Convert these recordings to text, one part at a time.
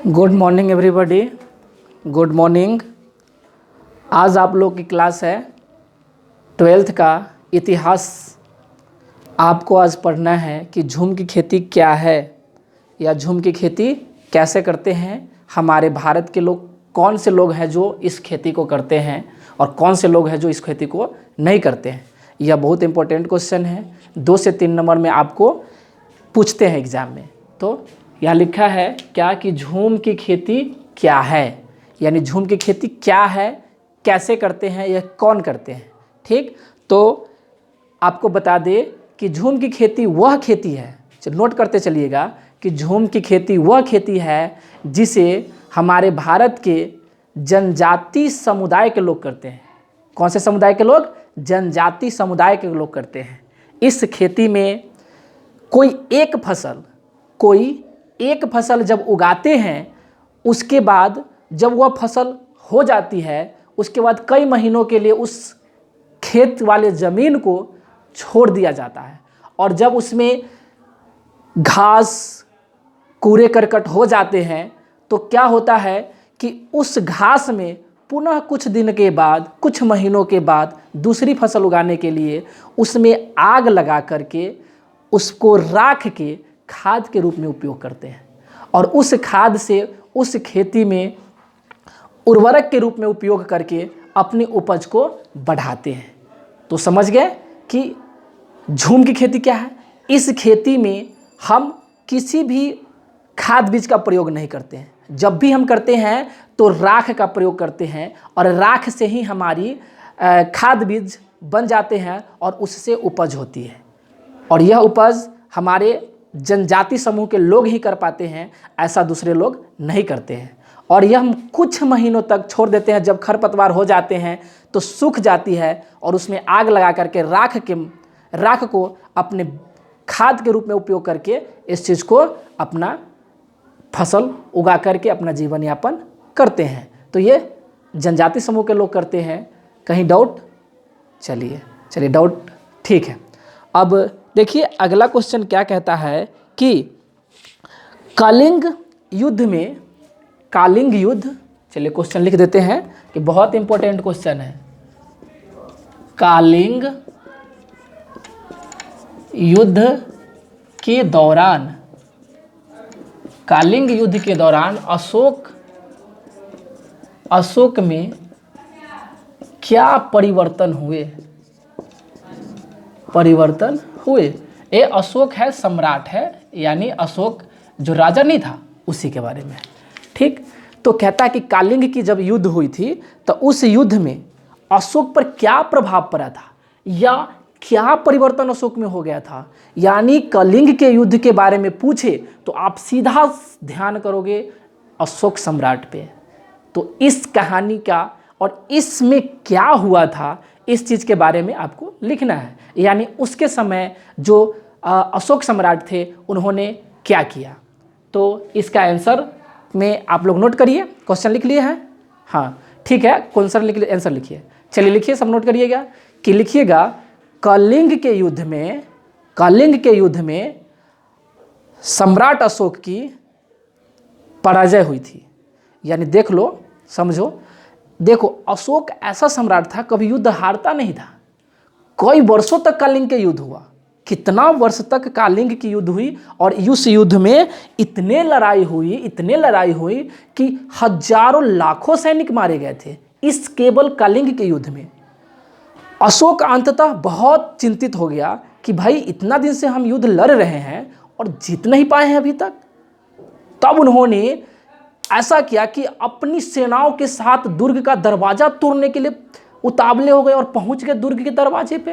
Good morning everybody. Good morning. आज आप लोग की क्लास है 12th का इतिहास। आपको आज पढ़ना है कि झूम की खेती क्या है या झूम की खेती कैसे करते हैं। हमारे भारत के लोग कौन से लोग हैं जो इस खेती को करते हैं और कौन से लोग हैं जो इस खेती को नहीं करते हैं। यह बहुत इंपॉर्टेंट क्वेश्चन है। 2 से 3 नंबर में आपको पूछते हैं एग्ज़ाम में। तो यहाँ लिखा है क्या कि झूम की खेती क्या है, यानी झूम की खेती क्या है, कैसे करते हैं, यह कौन करते हैं। ठीक, तो आपको बता दे कि झूम की खेती वह खेती है, नोट करते चलिएगा कि झूम की खेती वह खेती है जिसे हमारे भारत के जनजाति समुदाय के लोग करते हैं। कौन से समुदाय के लोग? जनजाति समुदाय के लोग करते हैं। इस खेती में कोई एक फसल जब उगाते हैं, उसके बाद जब वह फसल हो जाती है, उसके बाद कई महीनों के लिए उस खेत वाले ज़मीन को छोड़ दिया जाता है। और जब उसमें घास कूड़े करकट हो जाते हैं तो क्या होता है कि उस घास में पुनः कुछ दिन के बाद, कुछ महीनों के बाद दूसरी फसल उगाने के लिए उसमें आग लगा करके उसको राख के खाद के रूप में उपयोग करते हैं और उस खाद से उस खेती में उर्वरक के रूप में उपयोग करके अपनी उपज को बढ़ाते हैं। तो समझ गए कि झूम की खेती क्या है। इस खेती में हम किसी भी खाद बीज का प्रयोग नहीं करते हैं। जब भी हम करते हैं तो राख का प्रयोग करते हैं और राख से ही हमारी खाद बीज बन जाते हैं और उससे उपज होती है। और यह उपज हमारे जनजाति समूह के लोग ही कर पाते हैं, ऐसा दूसरे लोग नहीं करते हैं। और यह हम कुछ महीनों तक छोड़ देते हैं। जब खरपतवार हो जाते हैं तो सूख जाती है और उसमें आग लगा करके राख को अपने खाद के रूप में उपयोग करके इस चीज़ को अपना फसल उगा करके अपना जीवन यापन करते हैं। तो ये जनजाति समूह के लोग करते हैं। कहीं डाउट? चलिए डाउट ठीक है। अब देखिए अगला क्वेश्चन क्या कहता है कि कलिंग युद्ध, चलिए क्वेश्चन लिख देते हैं कि बहुत इंपॉर्टेंट क्वेश्चन है। कलिंग युद्ध के दौरान अशोक में क्या परिवर्तन हुए? ये अशोक है, सम्राट है, यानी अशोक जो राजा नहीं था उसी के बारे में। ठीक, तो कहता है कि कलिंग की जब युद्ध हुई थी तो उस युद्ध में अशोक पर क्या प्रभाव पड़ा था या क्या परिवर्तन अशोक में हो गया था। यानी कलिंग के युद्ध के बारे में पूछे तो आप सीधा ध्यान करोगे अशोक सम्राट पे। तो इस कहानी का और इसमें क्या हुआ था, इस चीज़ के बारे में आपको लिखना है। यानी उसके समय जो अशोक सम्राट थे उन्होंने क्या किया। तो इसका आंसर में आप लोग नोट करिए। क्वेश्चन लिख लिए हैं? हाँ ठीक है, क्वेश्चन लिख लिए, आंसर लिखिए। चलिए लिखिए, सब नोट करिएगा कि लिखिएगा कलिंग के युद्ध में सम्राट अशोक की पराजय हुई थी। यानी देख लो, समझो, देखो अशोक ऐसा सम्राट था कभी युद्ध हारता नहीं था। कई वर्षों तक कलिंग के युद्ध हुआ, कितना वर्ष तक कलिंग की युद्ध हुई और उस युद्ध में इतने लड़ाई हुई कि हजारों लाखों सैनिक मारे गए थे इस केवल कलिंग के युद्ध में। अशोक अंततः बहुत चिंतित हो गया कि भाई इतना दिन से हम युद्ध लड़ रहे हैं और जीत नहीं पाए हैं अभी तक। तब उन्होंने ऐसा किया कि अपनी सेनाओं के साथ दुर्ग का दरवाजा तोड़ने के लिए उतावले हो गए और पहुंच गए दुर्ग के दरवाजे पे।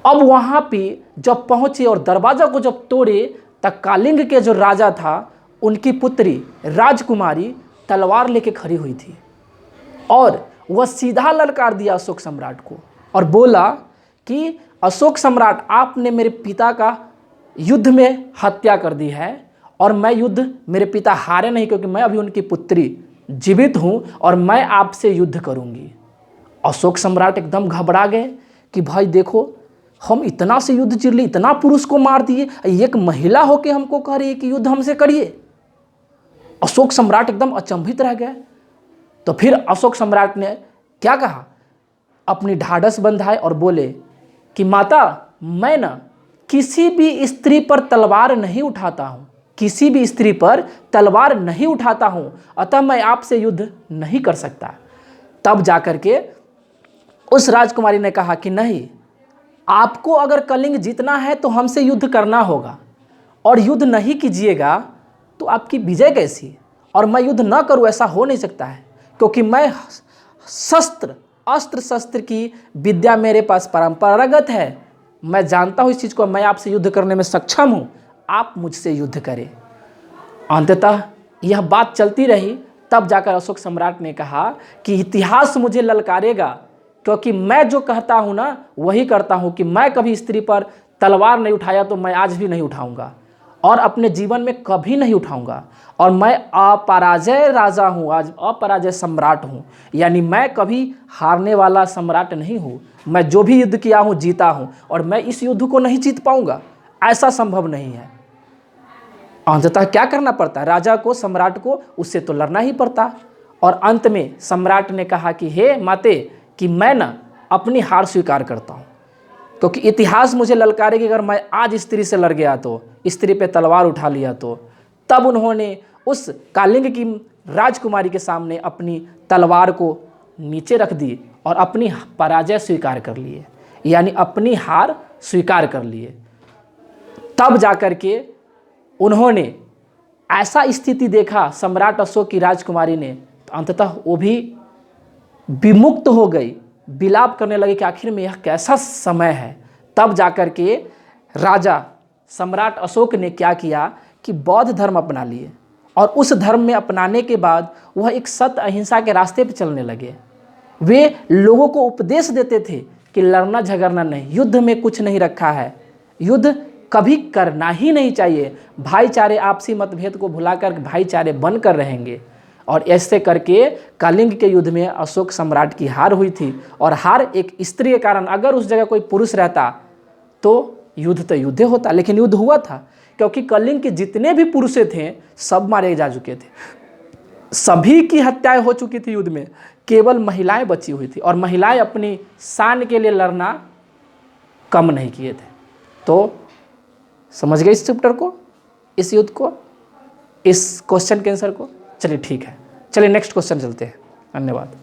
अब वहां पे जब पहुंचे और दरवाजा को जब तोड़े तब कलिंग के जो राजा था उनकी पुत्री राजकुमारी तलवार लेके खड़ी हुई थी और वह सीधा ललकार दिया अशोक सम्राट को और बोला कि अशोक सम्राट, आपने मेरे पिता का युद्ध में हत्या कर दी है और मैं युद्ध, मेरे पिता हारे नहीं क्योंकि मैं अभी उनकी पुत्री जीवित हूं और मैं आपसे युद्ध करूंगी। अशोक सम्राट एकदम घबरा गए कि भाई देखो, हम इतना से युद्ध चिर लिए, इतना पुरुष को मार दिए, एक महिला होके हमको कह रही है कि युद्ध हमसे करिए। अशोक सम्राट एकदम अचंभित रह गए। तो फिर अशोक सम्राट ने क्या कहा, अपनी ढाढ़स बंधाए और बोले कि माता, मैं ना किसी भी स्त्री पर तलवार नहीं उठाता हूँ, किसी भी स्त्री पर तलवार नहीं उठाता हूँ, अतः मैं आपसे युद्ध नहीं कर सकता। तब जाकर के उस राजकुमारी ने कहा कि नहीं, आपको अगर कलिंग जीतना है तो हमसे युद्ध करना होगा, और युद्ध नहीं कीजिएगा तो आपकी विजय कैसी, और मैं युद्ध न करूं ऐसा हो नहीं सकता है, क्योंकि मैं अस्त्र शस्त्र की विद्या मेरे पास परंपरागत है, मैं जानता हूं इस चीज़ को, मैं आपसे युद्ध करने में सक्षम हूं, आप मुझसे युद्ध करें। अंततः यह बात चलती रही। तब जाकर अशोक सम्राट ने कहा कि इतिहास मुझे ललकारेगा, क्योंकि मैं जो कहता हूं ना वही करता हूं, कि मैं कभी स्त्री पर तलवार नहीं उठाया तो मैं आज भी नहीं उठाऊंगा, और अपने जीवन में कभी नहीं उठाऊंगा, और मैं अपराजय राजा हूं, आज अपराजय सम्राट हूं, यानी मैं कभी हारने वाला सम्राट नहीं हूं। मैं जो भी युद्ध किया हूं जीता हूं, और मैं इस युद्ध को नहीं जीत पाऊंगा, ऐसा संभव नहीं है। अंततः क्या करना पड़ता है राजा को, सम्राट को, उससे तो लड़ना ही पड़ता। और अंत में सम्राट ने कहा कि हे माते, कि मैं ना अपनी हार स्वीकार करता हूँ, क्योंकि इतिहास मुझे ललकारेगी अगर मैं आज स्त्री से लड़ गया तो, स्त्री पे तलवार उठा लिया तो। तब उन्होंने उस कालिंग की राजकुमारी के सामने अपनी तलवार को नीचे रख दी और अपनी पराजय स्वीकार कर लिए, यानी अपनी हार स्वीकार कर लिए। तब जाकर के उन्होंने ऐसा स्थिति देखा सम्राट अशोक की राजकुमारी ने, तो अंततः वो भी विमुक्त हो गई, विलाप करने लगे कि आखिर में यह कैसा समय है। तब जाकर के राजा सम्राट अशोक ने क्या किया कि बौद्ध धर्म अपना लिए, और उस धर्म में अपनाने के बाद वह एक सत्य अहिंसा के रास्ते पर चलने लगे। वे लोगों को उपदेश देते थे कि लड़ना झगड़ना नहीं, युद्ध में कुछ नहीं रखा है, युद्ध कभी करना ही नहीं चाहिए, भाईचारे आपसी मतभेद को भुलाकर भाईचारे बनकर रहेंगे। और ऐसे करके कलिंग के युद्ध में अशोक सम्राट की हार हुई थी, और हार एक स्त्री के कारण। अगर उस जगह कोई पुरुष रहता तो युद्ध तो युद्ध होता, लेकिन युद्ध हुआ था क्योंकि कलिंग के जितने भी पुरुष थे सब मारे जा चुके थे, सभी की हत्याएं हो चुकी थी युद्ध में, केवल महिलाएं बची हुई थी, और महिलाएं अपनी शान के लिए लड़ना कम नहीं किए थे। तो समझ गए इस चैप्टर को, इस युद्ध को, इस क्वेश्चन के आंसर को। चलिए ठीक है, चलिए नेक्स्ट क्वेश्चन चलते हैं। धन्यवाद।